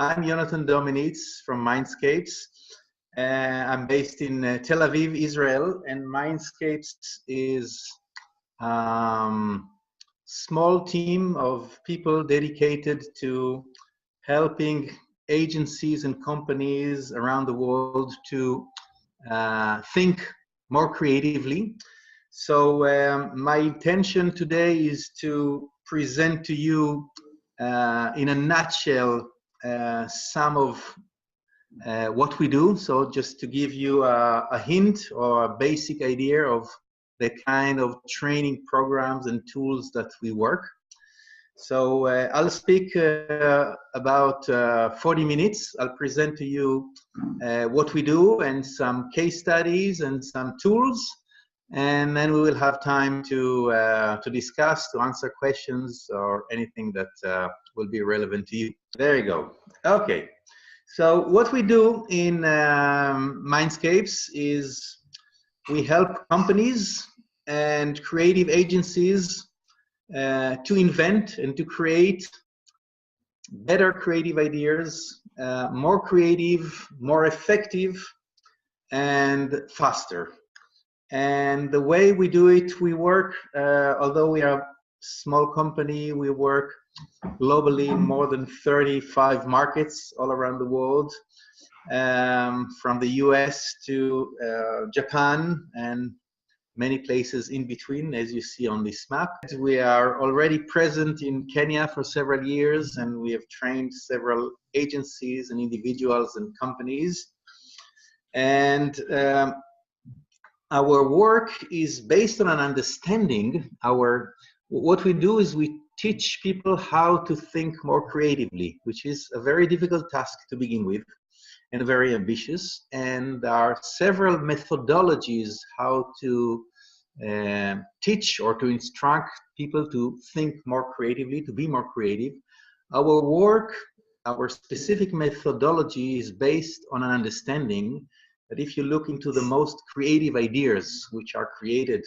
I'm Yonathan Dominitz from Mindscapes. I'm based in Tel Aviv, Israel, and Mindscapes is a small team of people dedicated to helping agencies and companies around the world to think more creatively. So my intention today is to present to you in a nutshell some of what we do. So just to give you a hint or a basic idea of the kind of training programs and tools that we work. So I'll speak about 40 minutes. I'll present to you what we do and some case studies and some tools. And then we will have time to discuss, to answer questions or anything that will be relevant to you. There you go. Okay. So what we do in Mindscapes is we help companies and creative agencies to invent and to create better creative ideas, more creative, more effective, and faster. And the way we do it, we work, although we are a small company, we work globally in more than 35 markets all around the world, from the US to Japan and many places in between, as you see on this map. We are already present in Kenya for several years, and we have trained several agencies and individuals and companies. And our work is based on an understanding. What we do is we teach people how to think more creatively, which is a very difficult task to begin with and very ambitious. And there are several methodologies how to teach or to instruct people to think more creatively, to be more creative. Our work, our specific methodology is based on an understanding that if you look into the most creative ideas which are created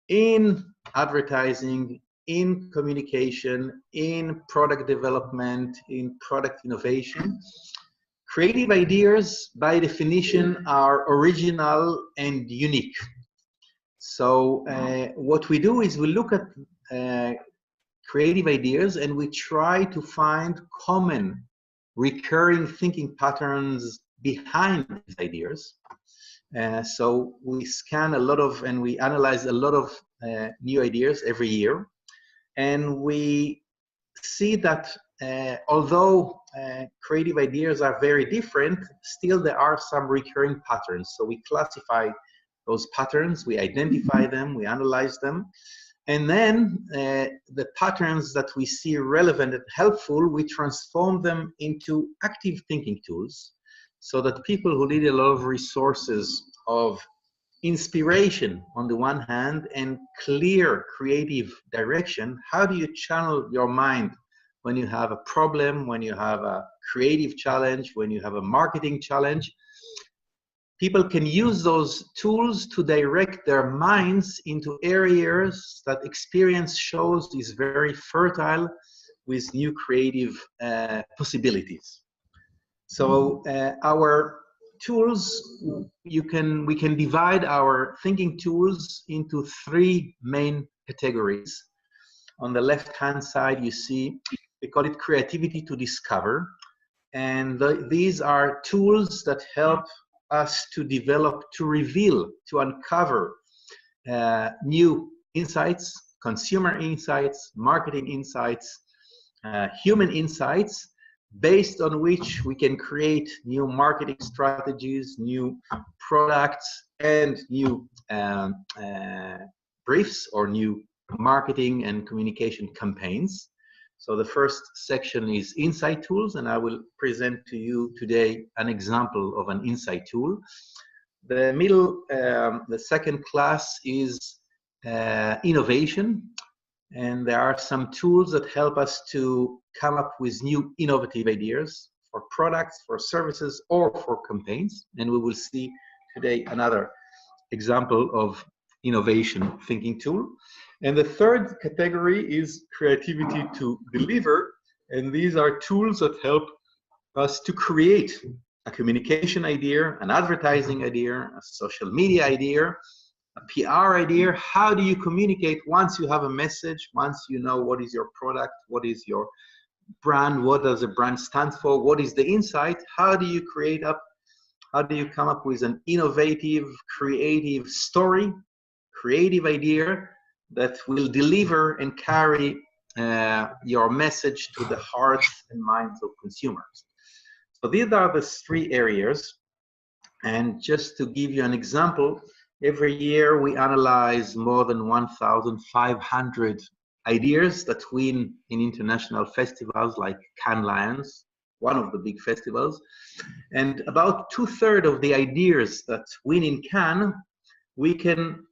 in advertising, in communication, in product development, in product innovation, creative ideas by definition are original and unique. So what we do is we look at creative ideas and we try to find common recurring thinking patterns behind these ideas. So we scan a lot of and we analyze a lot of new ideas every year, and we see that although creative ideas are very different, still there are some recurring patterns. So we classify those patterns, we identify them, we analyze them, and then the patterns that we see relevant and helpful, we transform them into active thinking tools, so that people who need a lot of resources of inspiration on the one hand and clear creative direction, how do you channel your mind when you have a problem, when you have a creative challenge, when you have a marketing challenge? People can use those tools to direct their minds into areas that experience shows is very fertile with new creative possibilities. So our tools, we can divide our thinking tools into three main categories. On the left-hand side, you see, we call it creativity to discover. And these are tools that help us to develop, to reveal, to uncover new insights, consumer insights, marketing insights, human insights, based on which we can create new marketing strategies, new products, and new briefs or new marketing and communication campaigns. So the first section is insight tools, and I will present to you today an example of an insight tool. The middle, the second class is innovation, and there are some tools that help us to come up with new innovative ideas for products, for services, or for campaigns. And we will see today another example of innovation thinking tool. And the third category is creativity to deliver. And these are tools that help was to create a communication idea, an advertising idea, a social media idea, a PR idea. How do you communicate once you have a message, once you know what is your product, what is your brand, what does a brand stand for, what is the insight? How do you come up with an innovative, creative story, creative idea that will deliver and carry your message to the hearts and minds of consumers? So these are the three areas. And just to give you an example, every year we analyze more than 1,500 ideas that win in international festivals like Cannes Lions, one of the big festivals. And about 2/3 of the ideas that win in Cannes, we can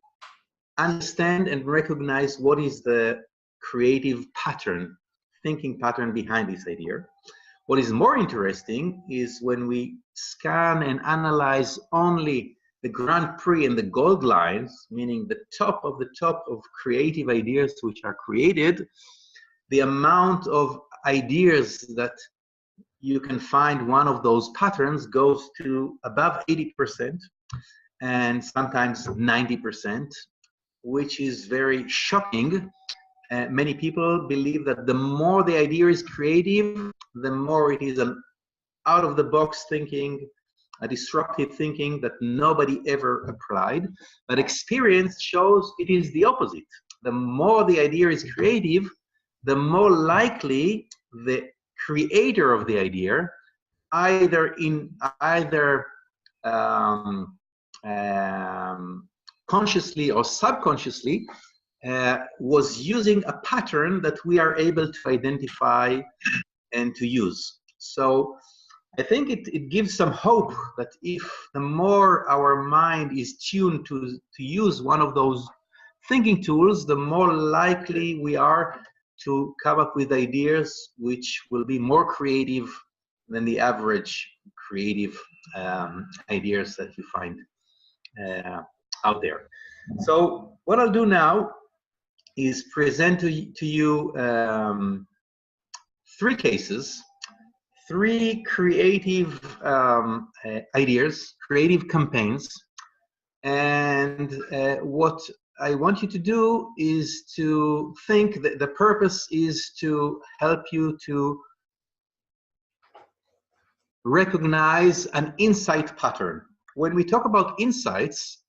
understand and recognize what is the creative pattern, thinking pattern behind this idea. What is more interesting is when we scan and analyze only the Grand Prix and the gold lines, meaning the top of creative ideas which are created, the amount of ideas that you can find one of those patterns goes to above 80% and sometimes 90%, which is very shocking. Many people believe that the more the idea is creative, the more it is an out-of-the-box thinking, a disruptive thinking that nobody ever applied. But experience shows it is the opposite. The more the idea is creative, the more likely the creator of the idea, either consciously or subconsciously, was using a pattern that we are able to identify and to use. So I think it gives some hope that if the more our mind is tuned to use one of those thinking tools, the more likely we are to come up with ideas which will be more creative than the average creative ideas that you find out there. So what I'll do now is present to you three cases, three creative ideas, creative campaigns. And what I want you to do is to think that the purpose is to help you to recognize an insight pattern. When we talk about insights,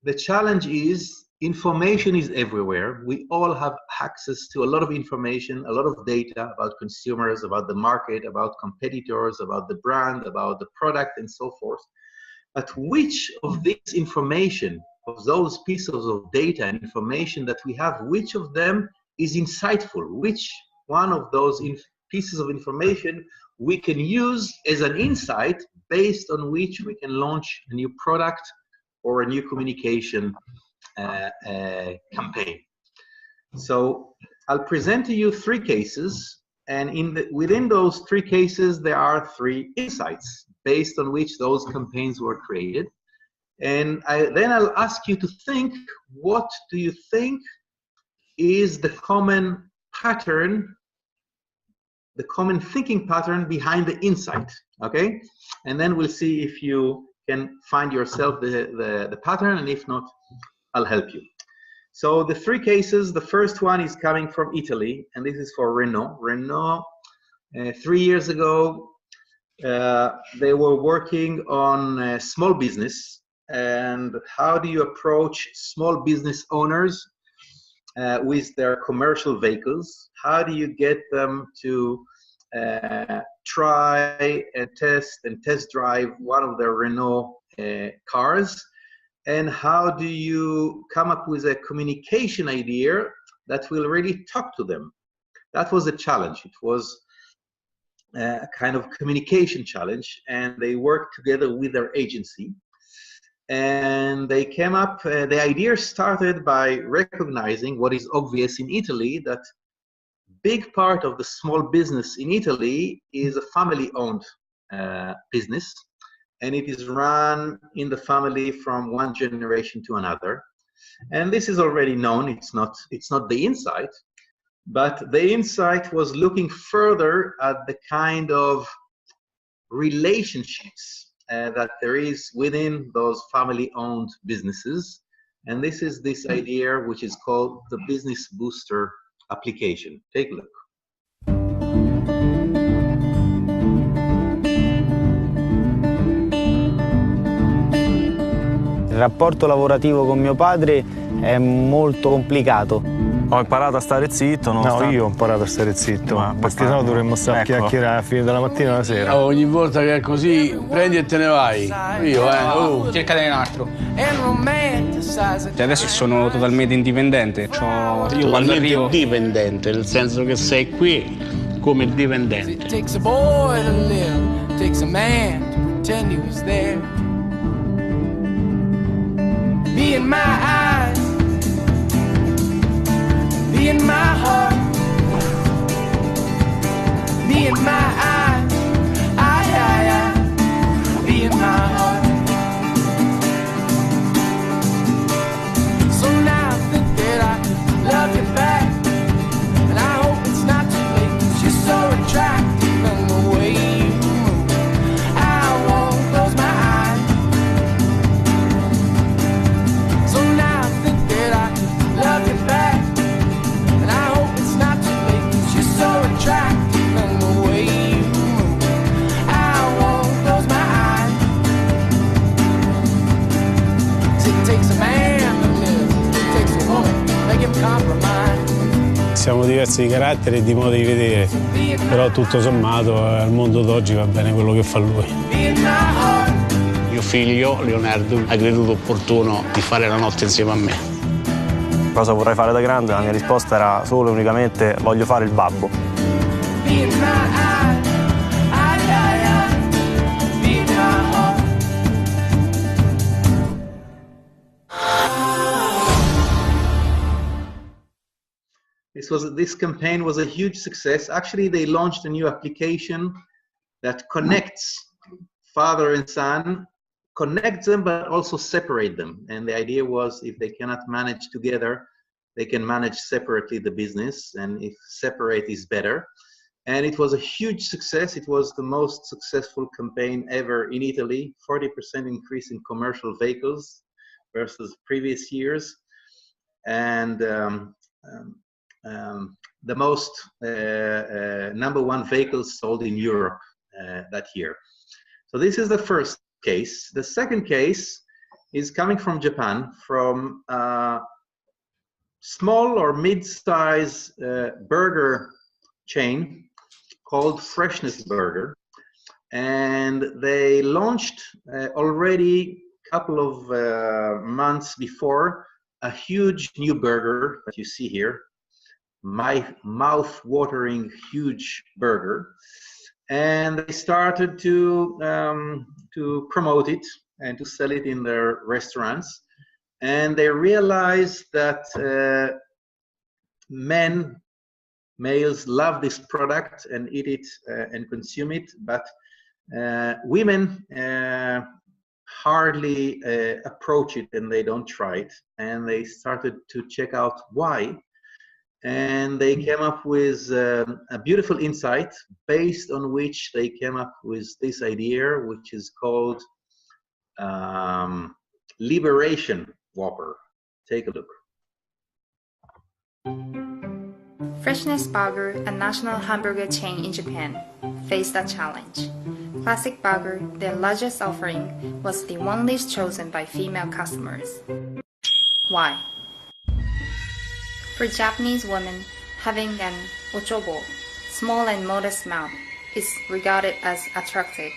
the challenge is information is everywhere. We all have access to a lot of information, a lot of data about consumers, about the market, about competitors, about the brand, about the product, and so forth. But which of this information, of those pieces of data and information that we have, which of them is insightful? Which one of those pieces of information we can use as an insight based on which we can launch a new product or a new communication campaign? So I'll present to you three cases, and within those three cases there are three insights based on which those campaigns were created. And then I'll ask you to think, what do you think is the common pattern, the common thinking pattern behind the insight, okay? And then we'll see if you can find yourself the pattern, and if not, I'll help you. So the three cases, the first one is coming from Italy, and this is for Renault. Renault, 3 years ago, they were working on small business, and how do you approach small business owners with their commercial vehicles? How do you get them to try and test drive one of their Renault cars? And how do you come up with a communication idea that will really talk to them? That was a challenge. It was a kind of communication challenge, and they worked together with their agency. And they came up, the idea started by recognizing what is obvious in Italy, that big part of the small business in Italy is a family-owned business, and it is run in the family from one generation to another. And this is already known. It's not the insight, but the insight was looking further at the kind of relationships that there is within those family-owned businesses. And this is this idea which is called the Business Booster application. Take a look. Il rapporto lavorativo con mio padre è molto complicato. Ho imparato a stare zitto. No, io ho imparato a stare zitto, perché sennò dovremmo stare a chiacchierare alla fine della mattina alla sera. Ogni volta che è così, prendi e te ne vai. Cercate un altro. Adesso sono totalmente indipendente. Totalmente dipendente, nel senso che sei qui come dipendente. Me and my eyes, me and my heart, me and my eyes, me and my heart. So now I think that I can love you back, and I hope it's not too late, 'cause you're so attractive and the way you move, I won't close my eyes. So now I think that I can love you back, and I hope it's not too late, 'cause you're so attractive and the way you move, I won't close my eyes. 'Cause it takes a man to live, it takes a woman to make him compromise. Siamo diversi di carattere e di modo di vedere, però tutto sommato al mondo d'oggi va bene quello che fa lui. Mio figlio, Leonardo, ha creduto opportuno di fare la notte insieme a me. Cosa vorrei fare da grande? La mia risposta era solo e unicamente voglio fare il babbo. This campaign was a huge success. Actually, they launched a new application that connects father and son, connects them, but also separate them. And the idea was, if they cannot manage together, they can manage separately the business, and if separate is better. And it was a huge success. It was the most successful campaign ever in Italy, 40% increase in commercial vehicles versus previous years. And the most #1 vehicles sold in Europe that year. So this is the first case. The second case is coming from Japan, from a small or mid-size burger chain called Freshness Burger. And they launched already a couple of months before a huge new burger that you see here, my mouth-watering huge burger. And they started to promote it and to sell it in their restaurants. And they realized that males love this product and eat it and consume it, but women hardly approach it and they don't try it. And they started to check out why. And they came up with a beautiful insight based on which they came up with this idea, which is called Liberation Whopper. Take a look. Freshness Burger, a national hamburger chain in Japan, faced a challenge. Classic Burger, their largest offering, was the one least chosen by female customers. Why? For Japanese women, having an ochobo, small and modest mouth, is regarded as attractive.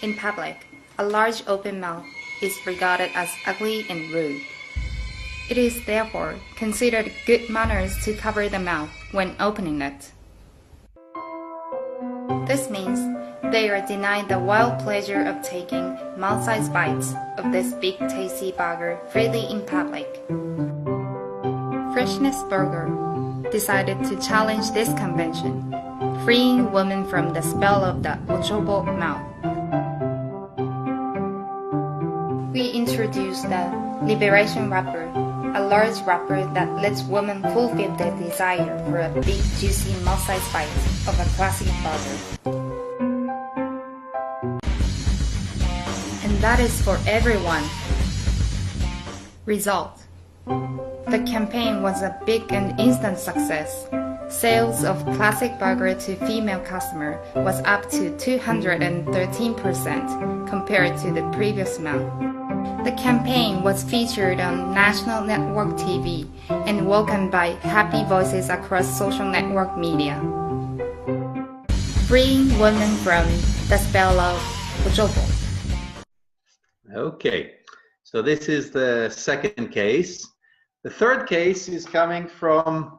In public, a large open mouth is regarded as ugly and rude. It is therefore considered good manners to cover the mouth when opening it. This means they are denied the wild pleasure of taking mouth-sized bites of this big tasty burger freely in public. Freshness Burger decided to challenge this convention, freeing women from the spell of the ochobo mouth. We introduced the Liberation Wrapper, a large wrapper that lets women fulfill their desire for a big, juicy, mouth-sized bite of a classic burger. that is for everyone. Result: the campaign was a big and instant success. Sales of classic burger to female customer was up to 213% compared to the previous month. The campaign was featured on national network TV and welcomed by happy voices across social network media. Freeing women from the spell of ojobo. Okay, so this is the second case. The third case is coming from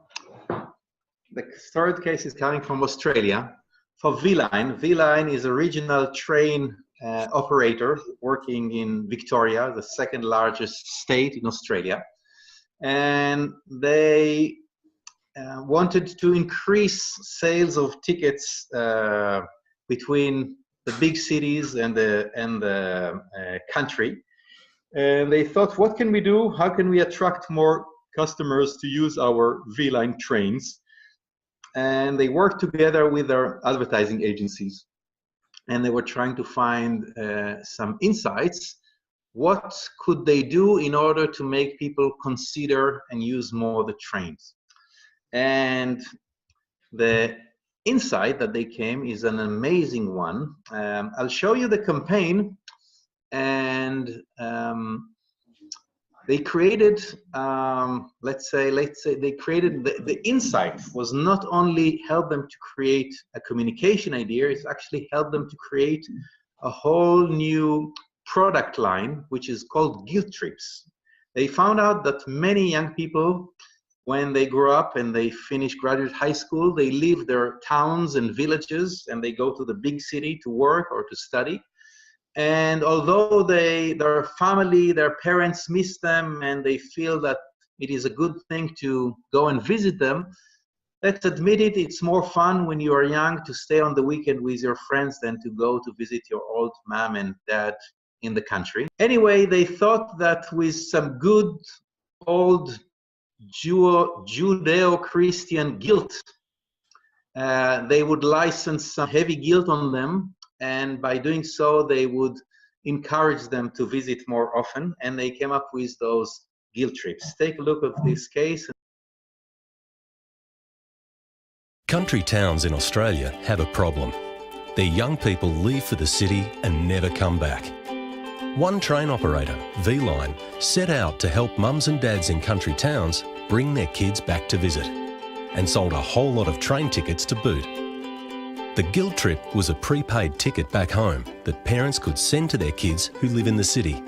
Australia for V-Line. V-Line is a regional train operator working in Victoria, the second largest state in Australia. And they wanted to increase sales of tickets between the big cities and the country. And they thought, what can we do? How can we attract more customers to use our V-Line trains? And they worked together with their advertising agencies. And they were trying to find some insights. What could they do in order to make people consider and use more the trains? And the insight that they came is an amazing one. I'll show you the campaign. And they created, let's say they created the insight was not only help them to create a communication idea, it's actually helped them to create a whole new product line, which is called guilt trips. They found out that many young people, when they grow up and they finish graduate high school, they leave their towns and villages and they go to the big city to work or to study. And although their family, their parents miss them and they feel that it is a good thing to go and visit them, let's admit it, it's more fun when you are young to stay on the weekend with your friends than to go to visit your old mom and dad in the country. Anyway, they thought that with some good old Judeo-Christian guilt, they would license some heavy guilt on them. And by doing so, they would encourage them to visit more often. And they came up with those guilt trips. Take a look at this case. Country towns in Australia have a problem. Their young people leave for the city and never come back. One train operator, V-Line, set out to help mums and dads in country towns bring their kids back to visit, and sold a whole lot of train tickets to boot. The guilt trip was a prepaid ticket back home that parents could send to their kids who live in the city.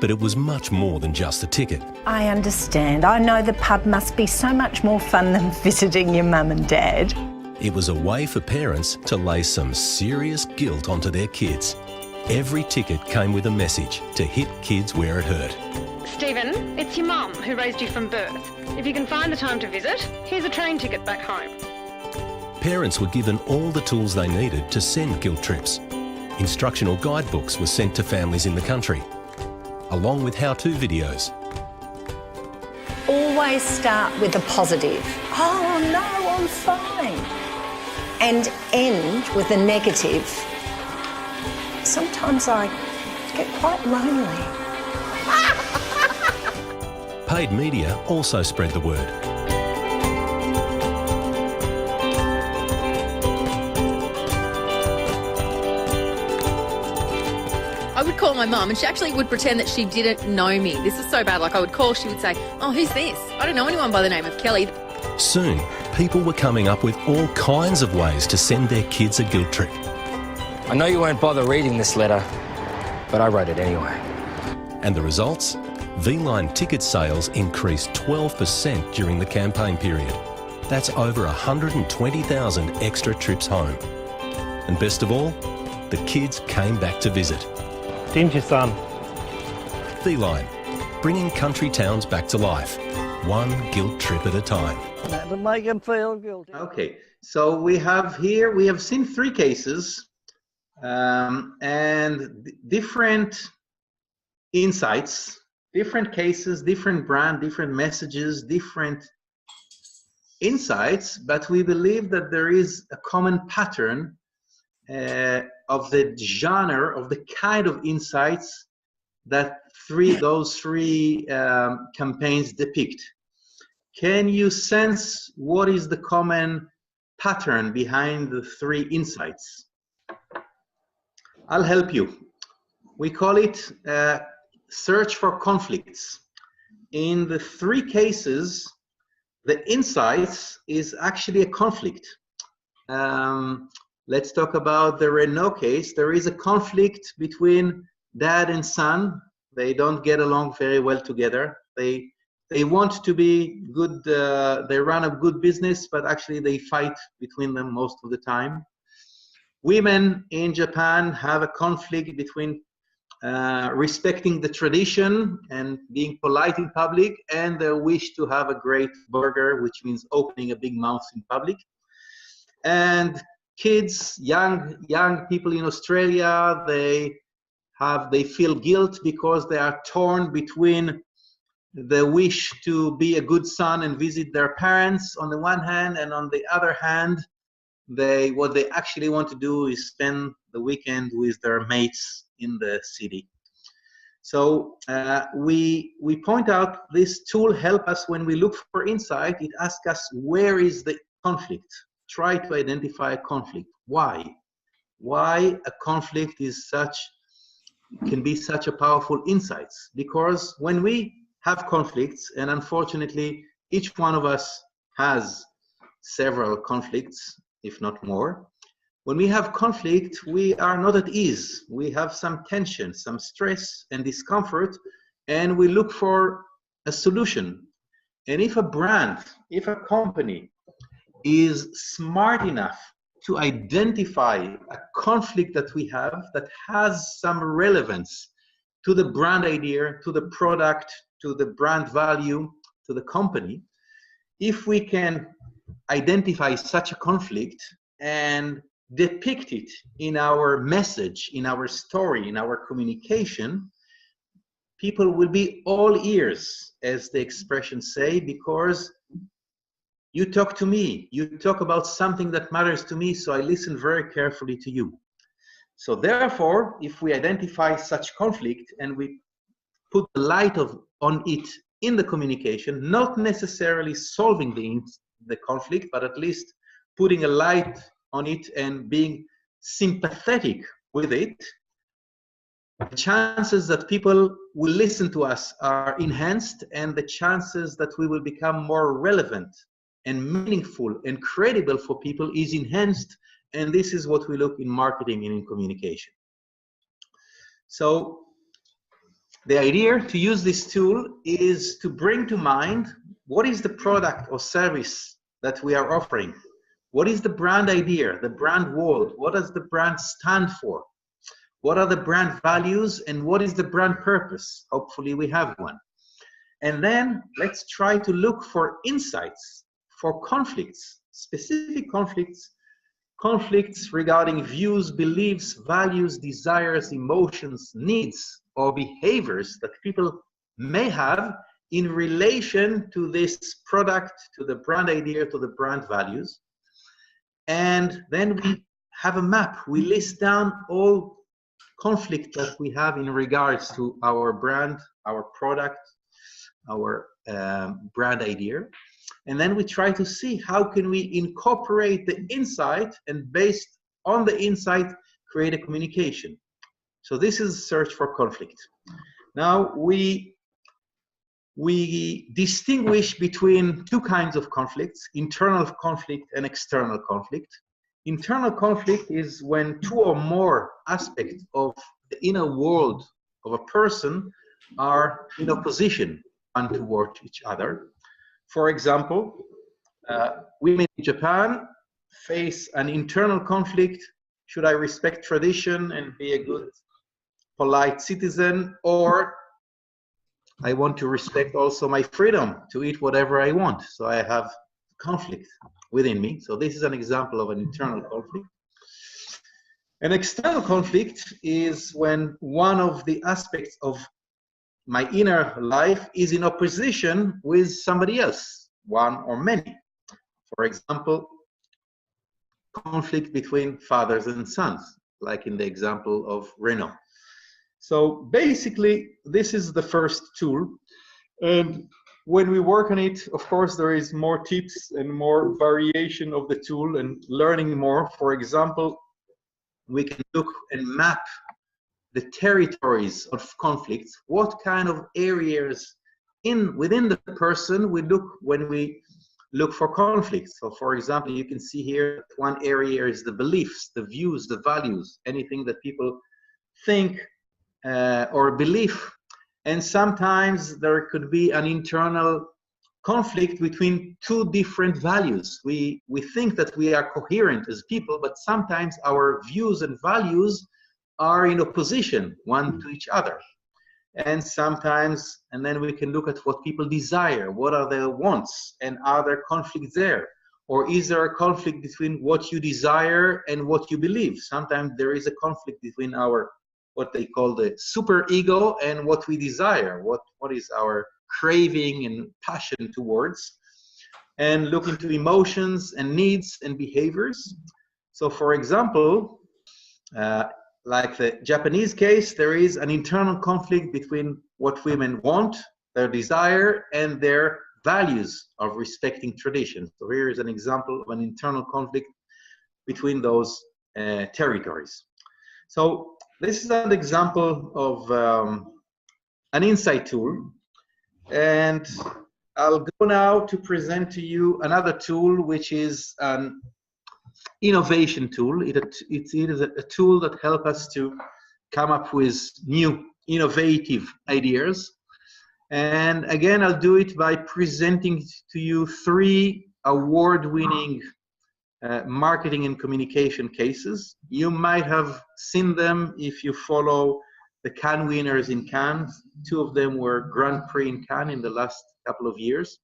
But it was much more than just a ticket. I understand. I know the pub must be so much more fun than visiting your mum and dad. It was a way for parents to lay some serious guilt onto their kids. Every ticket came with a message to hit kids where it hurt. Stephen, it's your mum who raised you from birth. If you can find the time to visit, here's a train ticket back home. Parents were given all the tools they needed to send guilt trips. Instructional guidebooks were sent to families in the country, along with how-to videos. Always start with a positive. Oh no, I'm fine. And end with a negative. Sometimes I get quite lonely. Paid media also spread the word. I would call my mum and she actually would pretend that she didn't know me. This is so bad. Like I would call, she would say, oh, who's this? I don't know anyone by the name of Kelly. Soon, people were coming up with all kinds of ways to send their kids a guilt trip. I know you won't bother reading this letter, but I wrote it anyway. And the results? V-Line ticket sales increased 12% during the campaign period. That's over 120,000 extra trips home. And best of all, the kids came back to visit. Didn't you, son? V-Line, bringing country towns back to life, one guilt trip at a time. That'll make them feel guilty. Okay, so we have seen 3 cases and different insights, different cases, different brand, different messages, different insights, but we believe that there is a common pattern of the genre, of the kind of insights that those three campaigns depict. Can you sense what is the common pattern behind the three insights? I'll help you. We call it search for conflicts. In the three cases, the insights is actually a conflict. Let's talk about the Renault case. There is a conflict between dad and son. They don't get along very well together. They want to be good, they run a good business, but actually they fight between them most of the time. Women in Japan have a conflict between respecting the tradition and being polite in public, and their wish to have a great burger, which means opening a big mouth in public. And kids, young people in Australia, they feel guilt because they are torn between the wish to be a good son and visit their parents on the one hand, and on the other hand, what they actually want to do is spend the weekend with their mates in the city. So we point out this tool helps us when we look for insight. It asks us, where is the conflict? Try to identify a conflict. Why a conflict can be such a powerful insight? Because when we have conflicts, and unfortunately each one of us has several conflicts, if not more. When we have conflict, we are not at ease. We have some tension, some stress and discomfort, and we look for a solution. And if a brand, if a company is smart enough to identify a conflict that we have that has some relevance to the brand idea, to the product, to the brand value, to the company, if we can identify such a conflict and depict it in our message, in our story, in our communication, people will be all ears, as the expressions say, because you talk to me, you talk about something that matters to me, so I listen very carefully to you. So therefore, if we identify such conflict and we put the light on it in the communication, not necessarily solving the conflict, but at least putting a light on it and being sympathetic with it, the chances that people will listen to us are enhanced, and the chances that we will become more relevant and meaningful and credible for people is enhanced. And this is what we look in marketing and in communication. So the idea to use this tool is to bring to mind what is the product or service that we are offering. What is the brand idea, the brand world? What does the brand stand for? What are the brand values, and what is the brand purpose? Hopefully we have one. And then let's try to look for insights, for conflicts, specific conflicts, conflicts regarding views, beliefs, values, desires, emotions, needs, or behaviors that people may have in relation to this product, to the brand idea, to the brand values. And then we have a map. We list down all conflict that we have in regards to our brand, our product, our brand idea. And then we try to see how can we incorporate the insight, and based on the insight, create a communication. So this is search for conflict. Now we distinguish between two kinds of conflicts, internal conflict and external conflict. Internal conflict is when two or more aspects of the inner world of a person are in opposition one toward each other. For example, women in Japan face an internal conflict. Should I respect tradition and be a good, polite citizen, or I want to respect also my freedom to eat whatever I want? So I have conflict within me. So this is an example of an internal conflict. An external conflict is when one of the aspects of my inner life is in opposition with somebody else, one or many. For example, conflict between fathers and sons. like in the example of Renault. So basically, this is the first tool. And when we work on it, of course, there is more tips and more variation of the tool and learning more. For example, we can look and map the territories of conflicts. What kind of areas within the person we look when we look for conflicts. So for example, you can see here one area is the beliefs, the views, the values, anything that people think or believe. And sometimes there could be an internal conflict between two different values. We think that we are coherent as people, but sometimes our views and values are in opposition one to each other. And sometimes, and then we can look at what people desire, what are their wants, and are there conflicts there? Or is there a conflict between what you desire and what you believe? Sometimes there is a conflict between our, what they call the super ego, and what we desire, what is our craving and passion towards, and look into emotions and needs and behaviors. So for example, like the Japanese case, there is an internal conflict between what women want, their desire, and their values of respecting tradition. So here is an example of an internal conflict between those territories. So this is an example of an insight tool. And I'll go now to present to you another tool, which is an innovation tool. It is a tool that helps us to come up with new innovative ideas. And again, I'll do it by presenting to you 3 award-winning marketing and communication cases. You might have seen them if you follow the Cannes winners in Cannes. 2 of them were Grand Prix in Cannes in the last couple of years.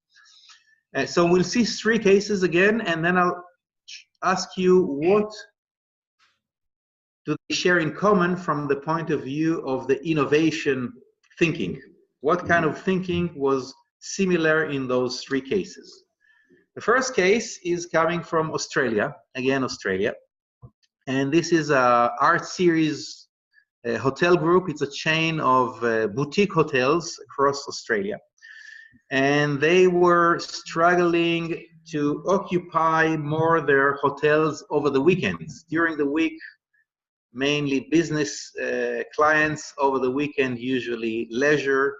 So we'll see 3 cases again, and then I'll ask you what do they share in common from the point of view of the innovation thinking. What kind of thinking was similar in those 3 cases? The first case is coming from Australia, again Australia, and this is a Art Series hotel group. It's a chain of boutique hotels across Australia, and they were struggling to occupy more their hotels over the weekends. During the week, mainly business clients, over the weekend usually leisure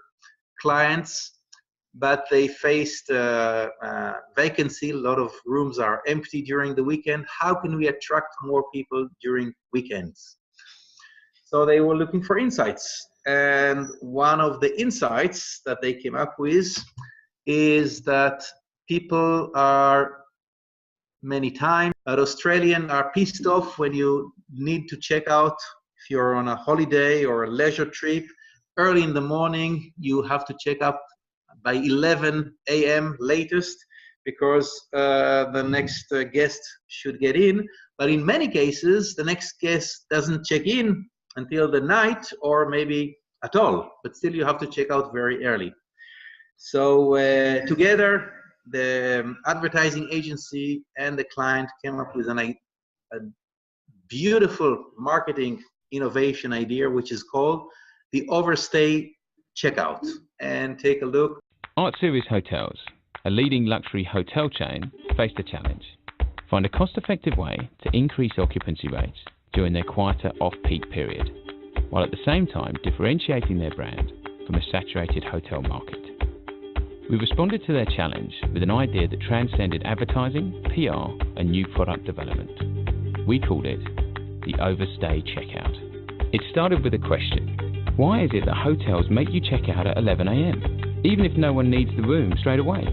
clients, but they faced vacancy. A lot of rooms are empty during the weekend. How can we attract more people during weekends? So they were looking for insights, and one of the insights that they came up with is that people are many times, Australians are pissed off when you need to check out. If you're on a holiday or a leisure trip, early in the morning, you have to check out by 11 a.m. latest, because the next guest should get in. But in many cases, the next guest doesn't check in until the night, or maybe at all, but still you have to check out very early. So together, the advertising agency and the client came up with a beautiful marketing innovation idea, which is called the overstay checkout. And take a look. Art Series Hotels, a leading luxury hotel chain, faced a challenge. Find a cost-effective way to increase occupancy rates during their quieter off-peak period, while at the same time differentiating their brand from a saturated hotel market. We responded to their challenge with an idea that transcended advertising, PR, and new product development. We called it the Overstay Checkout. It started with a question. Why is it that hotels make you check out at 11 a.m., even if no one needs the room straight away?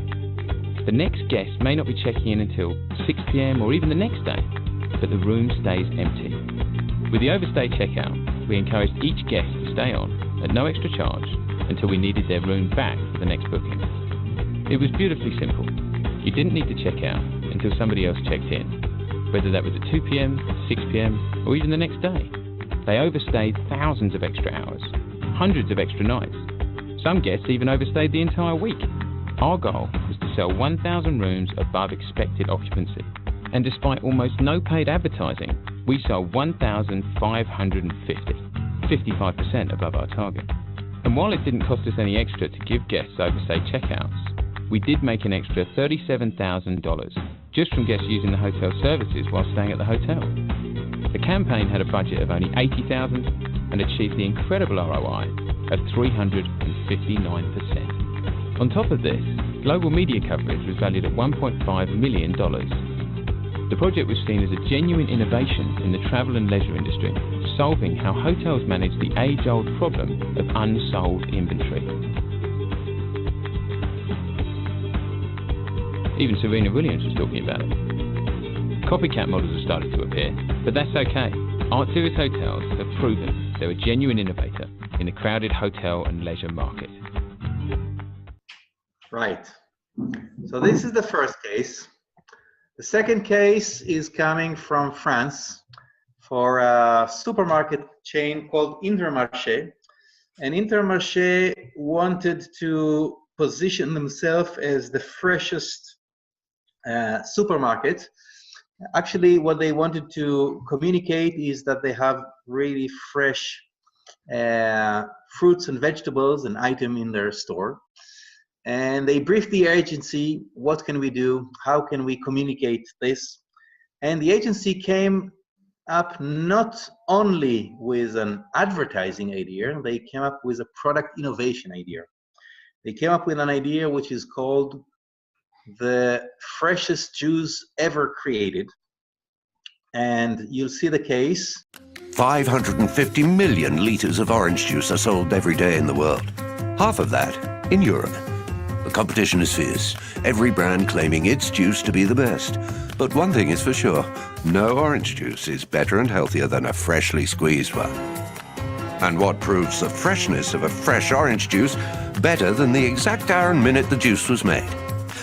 The next guest may not be checking in until 6 p.m. or even the next day, but the room stays empty. With the Overstay Checkout, we encouraged each guest to stay on at no extra charge until we needed their room back for the next booking. It was beautifully simple. You didn't need to check out until somebody else checked in, whether that was at 2 p.m., 6 p.m., or even the next day. They overstayed thousands of extra hours, hundreds of extra nights. Some guests even overstayed the entire week. Our goal was to sell 1,000 rooms above expected occupancy. And despite almost no paid advertising, we sold 1,550, 55% above our target. And while it didn't cost us any extra to give guests over, say, checkouts, we did make an extra $37,000 just from guests using the hotel services while staying at the hotel. The campaign had a budget of only $80,000 and achieved the incredible ROI of 359%. On top of this, global media coverage was valued at $1.5 million. The project was seen as a genuine innovation in the travel and leisure industry, solving how hotels manage the age-old problem of unsold inventory. Even Serena Williams was talking about it. Copycat models have started to appear, but that's okay. Arcturus Hotels have proven they're a genuine innovator in the crowded hotel and leisure market. Right. So this is the first case. The second case is coming from France for a supermarket chain called Intermarché. And Intermarché wanted to position themselves as the freshest supermarket. Actually, what they wanted to communicate is that they have really fresh fruits and vegetables and items in their store. And they briefed the agency, what can we do? How can we communicate this? And the agency came up not only with an advertising idea, they came up with a product innovation idea. They came up with an idea which is called the freshest juice ever created. And you'll see the case. 550 million litres of orange juice are sold every day in the world. Half of that in Europe. The competition is fierce, every brand claiming its juice to be the best. But one thing is for sure, no orange juice is better and healthier than a freshly squeezed one. And what proves the freshness of a fresh orange juice better than the exact hour and minute the juice was made?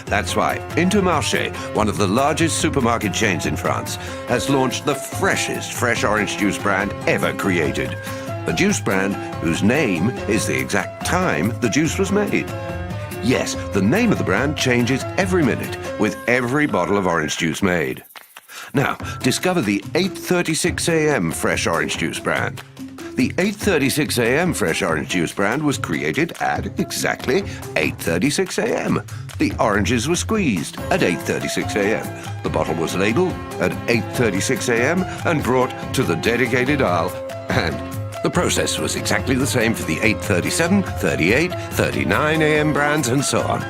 That's why Intermarché, one of the largest supermarket chains in France, has launched the freshest fresh orange juice brand ever created. A juice brand whose name is the exact time the juice was made. Yes, the name of the brand changes every minute with every bottle of orange juice made. Now, discover the 8:36 a.m. fresh orange juice brand. The 8:36 a.m. fresh orange juice brand was created at exactly 8:36 a.m. The oranges were squeezed at 8:36 a.m. The bottle was labeled at 8:36 a.m. and brought to the dedicated aisle, and the process was exactly the same for the 8:37, 38, 39 a.m. brands and so on.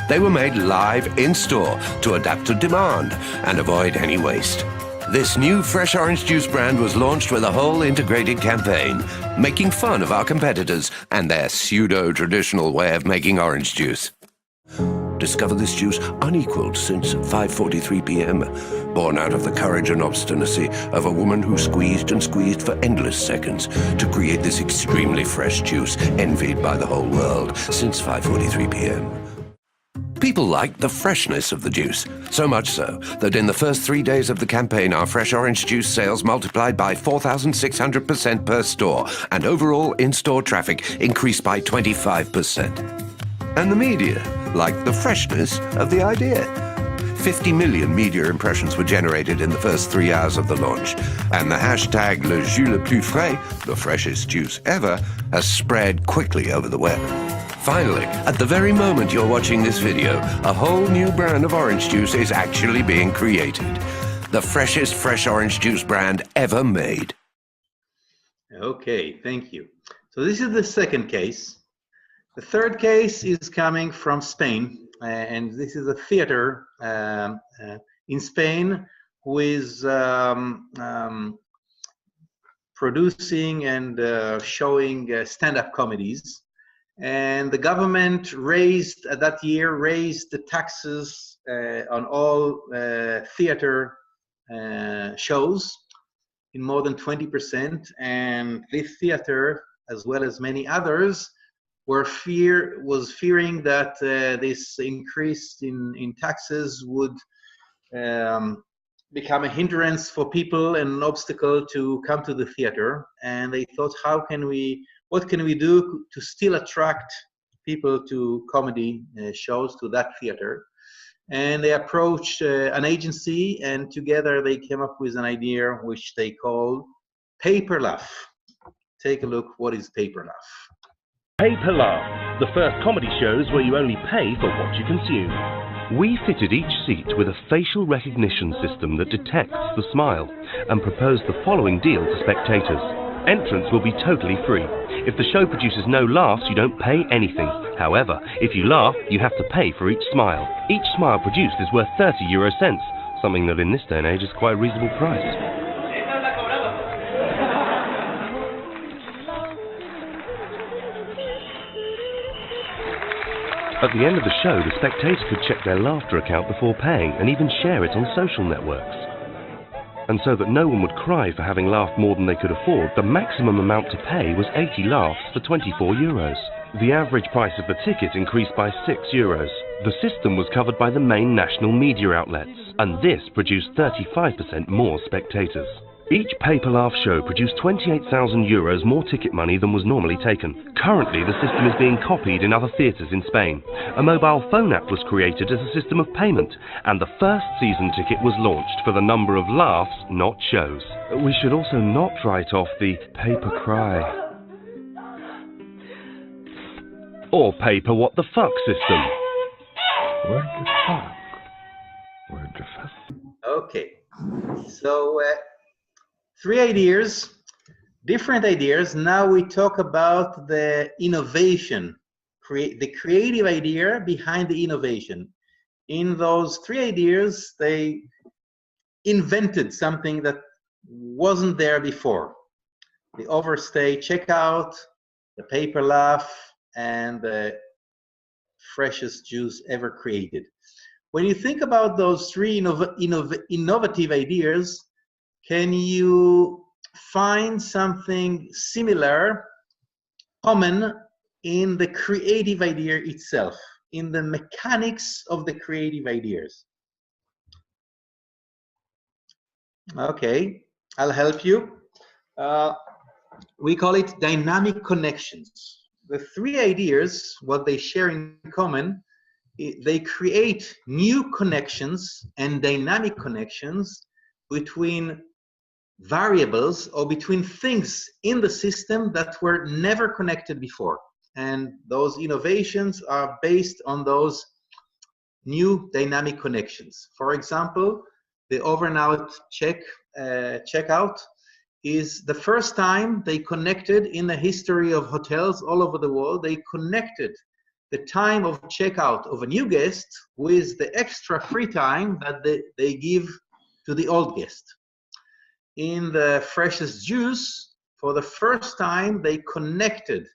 They were made live in store to adapt to demand and avoid any waste. This new fresh orange juice brand was launched with a whole integrated campaign, making fun of our competitors and their pseudo-traditional way of making orange juice. Discover this juice unequaled since 5:43 p.m., born out of the courage and obstinacy of a woman who squeezed and squeezed for endless seconds to create this extremely fresh juice envied by the whole world since 5:43 p.m. People liked the freshness of the juice, so much so that in the first 3 days of the campaign, our fresh orange juice sales multiplied by 4,600% per store, and overall in-store traffic increased by 25%. And the media liked the freshness of the idea. 50 million media impressions were generated in the first 3 hours of the launch, and the hashtag Le Jus le plus frais, the freshest juice ever, has spread quickly over the web. Finally, at the very moment you're watching this video, a whole new brand of orange juice is actually being created. The freshest fresh orange juice brand ever made. Okay, thank you. So this is the second case. The third case is coming from Spain, and this is a theater in Spain who is producing and showing stand-up comedies. And the government raised the taxes on all theater shows in more than 20%. And this theater, as well as many others, was fearing that this increase in taxes would become a hindrance for people and an obstacle to come to the theater. And they thought, what can we do to still attract people to comedy shows, to that theater? And they approached an agency, and together they came up with an idea which they called Paper Laugh. Take a look. What is Paper Laugh? Paper Laugh, the first comedy shows where you only pay for what you consume. We fitted each seat with a facial recognition system that detects the smile and proposed the following deal to spectators. Entrance will be totally free. If the show produces no laughs, you don't pay anything. However, if you laugh, you have to pay for each smile. Each smile produced is worth 30 euro cents, something that in this day and age is quite a reasonable price. At the end of the show, the spectator could check their laughter account before paying and even share it on social networks. And so that no one would cry for having laughed more than they could afford, the maximum amount to pay was 80 laughs for 24 euros. The average price of the ticket increased by 6 euros. The system was covered by the main national media outlets, and this produced 35% more spectators. Each Paper Laugh show produced 28,000 euros more ticket money than was normally taken. Currently, the system is being copied in other theatres in Spain. A mobile phone app was created as a system of payment, and the first season ticket was launched for the number of laughs, not shows. We should also not write off the paper cry or paper what the fuck system. What the fuck? What the fuck? Okay, so three ideas, different ideas. Now we talk about the innovation, the creative idea behind the innovation. In those three ideas, they invented something that wasn't there before. The overstay checkout, the Paper Laugh, and the freshest juice ever created. When you think about those three innovative ideas, can you find something similar, common in the creative idea itself, in the mechanics of the creative ideas? Okay, I'll help you. We call it dynamic connections. The three ideas, what they share in common, they create new connections and dynamic connections between variables or between things in the system that were never connected before. And those innovations are based on those new dynamic connections. For example, the overnight checkout is the first time they connected in the history of hotels all over the world. They connected the time of checkout of a new guest with the extra free time that they give to the old guest. In the freshest juice, for the first time, they connected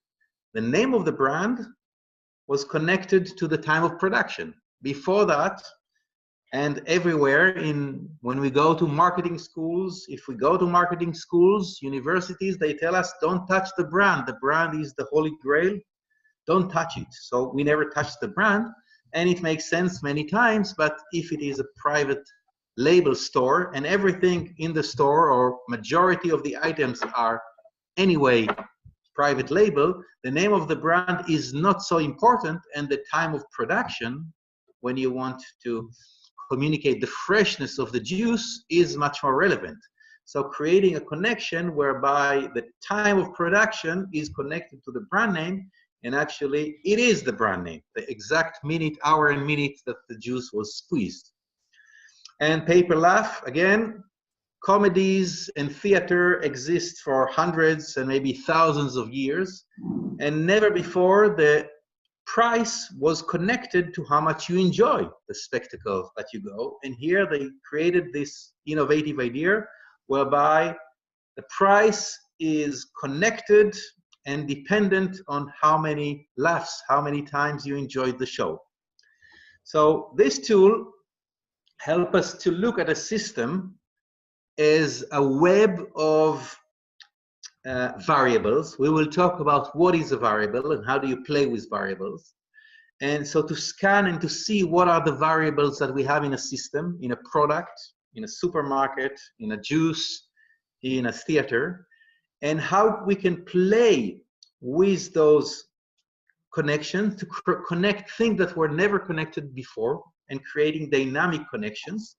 the name of the brand was connected to the time of production. Before that, and everywhere when we go to marketing schools, if we go to marketing schools, universities, they tell us, don't touch the brand. The brand is the holy grail. Don't touch it. So we never touch the brand, and it makes sense many times, but if it is a private label store and everything in the store or majority of the items are anyway private label, the name of the brand is not so important, and the time of production, when you want to communicate the freshness of the juice, is much more relevant. So creating a connection whereby the time of production is connected to the brand name, and actually it is the brand name, the exact minute, hour and minute that the juice was squeezed. And Paper Laugh, again, comedies and theater exist for hundreds and maybe thousands of years, and never before the price was connected to how much you enjoy the spectacle that you go. And here they created this innovative idea whereby the price is connected and dependent on how many laughs, how many times you enjoyed the show. So this tool helps us to look at a system as a web of variables. We will talk about what is a variable and how do you play with variables. And so to scan and to see what are the variables that we have in a system, in a product, in a supermarket, in a juice, in a theater, and how we can play with those connections to connect things that were never connected before, and creating dynamic connections.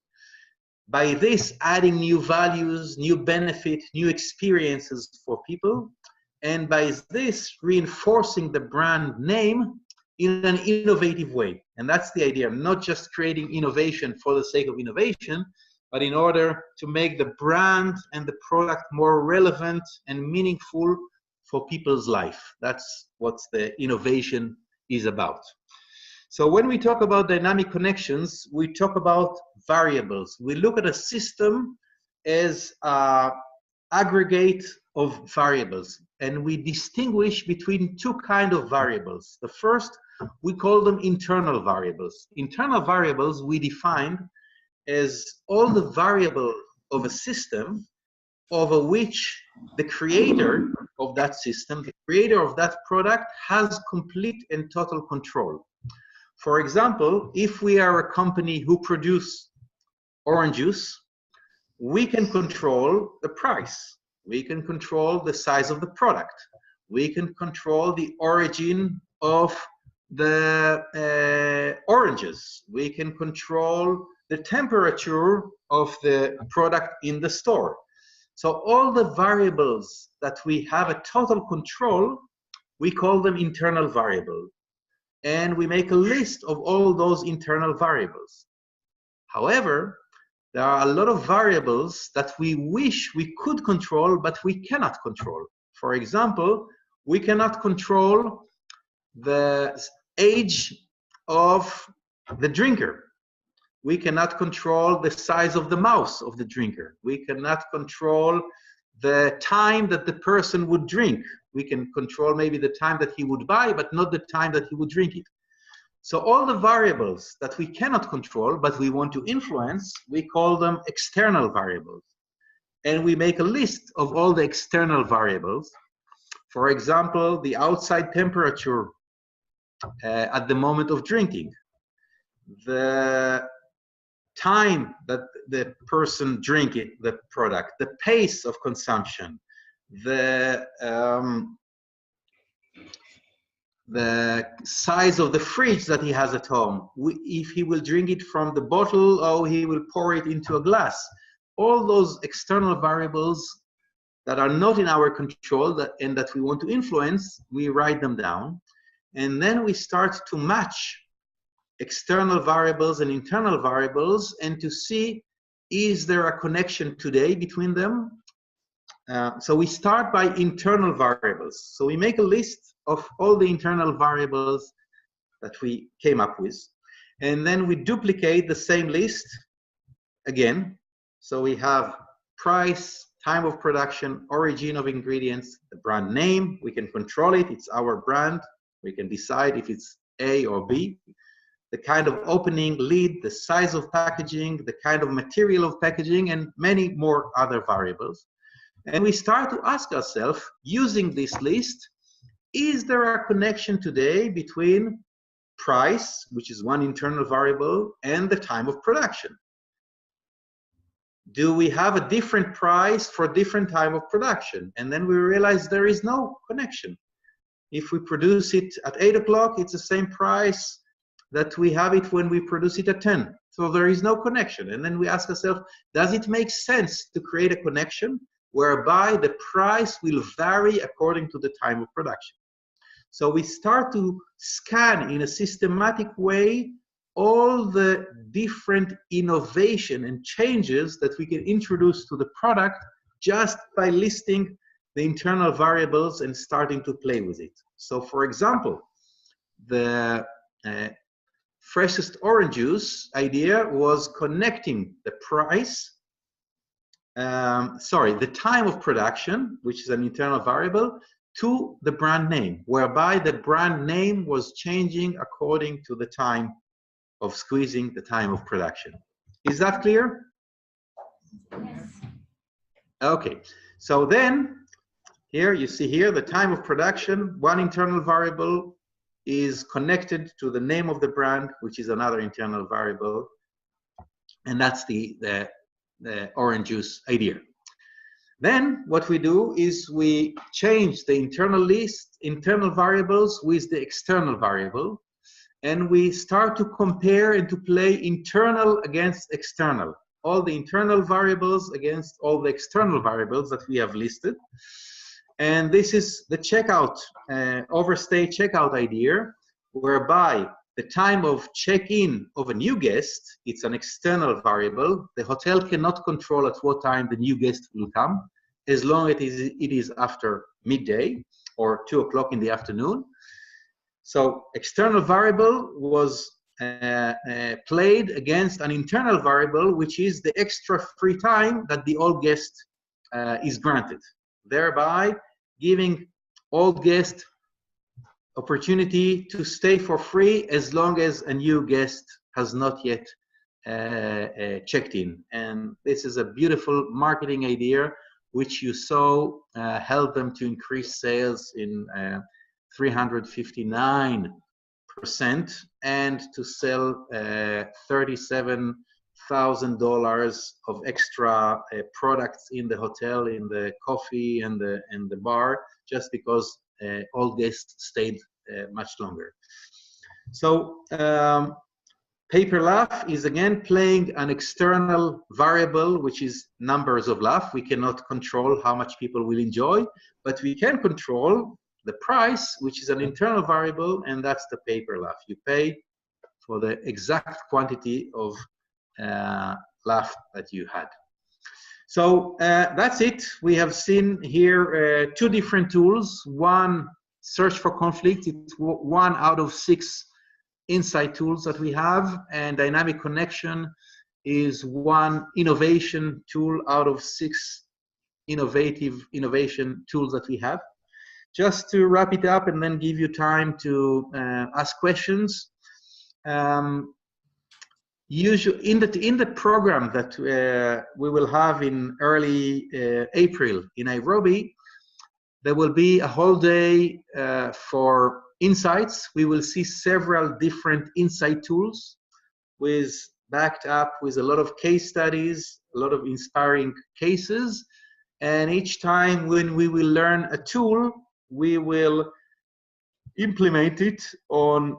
By this, adding new values, new benefit, new experiences for people, and by this, reinforcing the brand name in an innovative way. And that's the idea, not just creating innovation for the sake of innovation, but in order to make the brand and the product more relevant and meaningful for people's life. That's what the innovation is about. So when we talk about dynamic connections, we talk about variables. We look at a system as an aggregate of variables, and we distinguish between two kinds of variables. The first, we call them internal variables. Internal variables we define as all the variables of a system over which the creator of that system, the creator of that product, has complete and total control. For example, if we are a company who produce orange juice, we can control the price. We can control the size of the product. We can control the origin of the oranges. We can control the temperature of the product in the store. So all the variables that we have a total control, we call them internal variables. And we make a list of all those internal variables. However, there are a lot of variables that we wish we could control, but we cannot control. For example, we cannot control the age of the drinker. We cannot control the size of the mouth of the drinker. We cannot control the time that the person would drink. We can control maybe the time that he would buy, but not the time that he would drink it. So all the variables that we cannot control, but we want to influence, we call them external variables. And we make a list of all the external variables. For example, the outside temperature at the moment of drinking, the time that the person drink it, the product, the pace of consumption, the size of the fridge that he has at home, if he will drink it from the bottle or he will pour it into a glass. All those external variables that are not in our control and that we want to influence, we write them down. And then we start to match external variables and internal variables and to see, is there a connection today between them? So we start by internal variables. So we make a list of all the internal variables that we came up with. And then we duplicate the same list again. So we have price, time of production, origin of ingredients, the brand name. We can control it. It's our brand. We can decide if it's A or B. The kind of opening, lid, the size of packaging, the kind of material of packaging, and many more other variables. And we start to ask ourselves, using this list, is there a connection today between price, which is one internal variable, and the time of production? Do we have a different price for different time of production? And then we realize there is no connection. If we produce it at 8 o'clock, it's the same price that we have it when we produce it at 10. So there is no connection. And then we ask ourselves, does it make sense to create a connection whereby the price will vary according to the time of production? So we start to scan in a systematic way all the different innovation and changes that we can introduce to the product just by listing the internal variables and starting to play with it. So for example, the freshest orange juice idea was connecting the price, the time of production, which is an internal variable, to the brand name, whereby the brand name was changing according to the time of squeezing, the time of production. Is that clear? Yes. Okay, so then here you see here the time of production, one internal variable is connected to the name of the brand, which is another internal variable, and that's the orange juice idea. Then what we do is we change the internal variables with the external variable, and we start to compare and to play internal against external. All the internal variables against all the external variables that we have listed. And this is the checkout, overstay checkout idea, whereby the time of check-in of a new guest, it's an external variable. The hotel cannot control at what time the new guest will come, as long as it is after midday or 2 o'clock in the afternoon. So external variable was played against an internal variable, which is the extra free time that the old guest is granted, thereby giving old guest opportunity to stay for free as long as a new guest has not yet checked in. And this is a beautiful marketing idea, which you saw helped them to increase sales in 359%, and to sell $37,000 of extra products in the hotel, in the coffee and the bar, just because all guests stayed much longer. So Paper Laugh is again playing an external variable, which is numbers of laugh. We cannot control how much people will enjoy, but we can control the price, which is an internal variable, and that's the Paper Laugh. You pay for the exact quantity of laugh that you had. So that's it. We have seen here 2 different tools. One, search for conflict. It's 1 out of 6 insight tools that we have, and dynamic connection is 1 innovation tool out of 6 innovation tools that we have. Just to wrap it up and then give you time to ask questions. Usually in the program that we will have in early April in Nairobi, there will be a whole day for insights. We will see several different insight tools backed up with a lot of case studies, a lot of inspiring cases. And each time when we will learn a tool, we will implement it on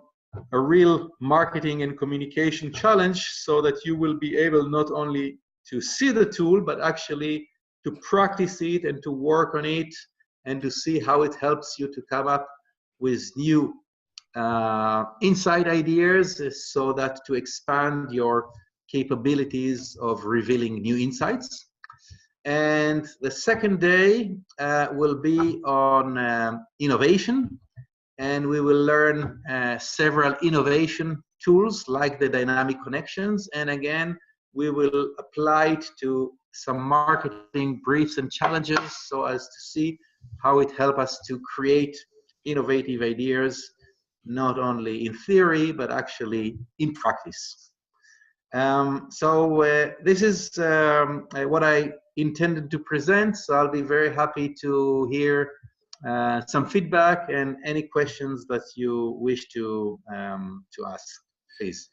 a real marketing and communication challenge, so that you will be able not only to see the tool, but actually to practice it and to work on it and to see how it helps you to come up with new insight ideas, so that to expand your capabilities of revealing new insights. And the second day will be on innovation, and we will learn several innovation tools like the dynamic connections. And again, we will apply it to some marketing briefs and challenges, so as to see how it helps us to create innovative ideas, not only in theory, but actually in practice. This is what I intended to present, so I'll be very happy to hear some feedback and any questions that you wish to ask, please.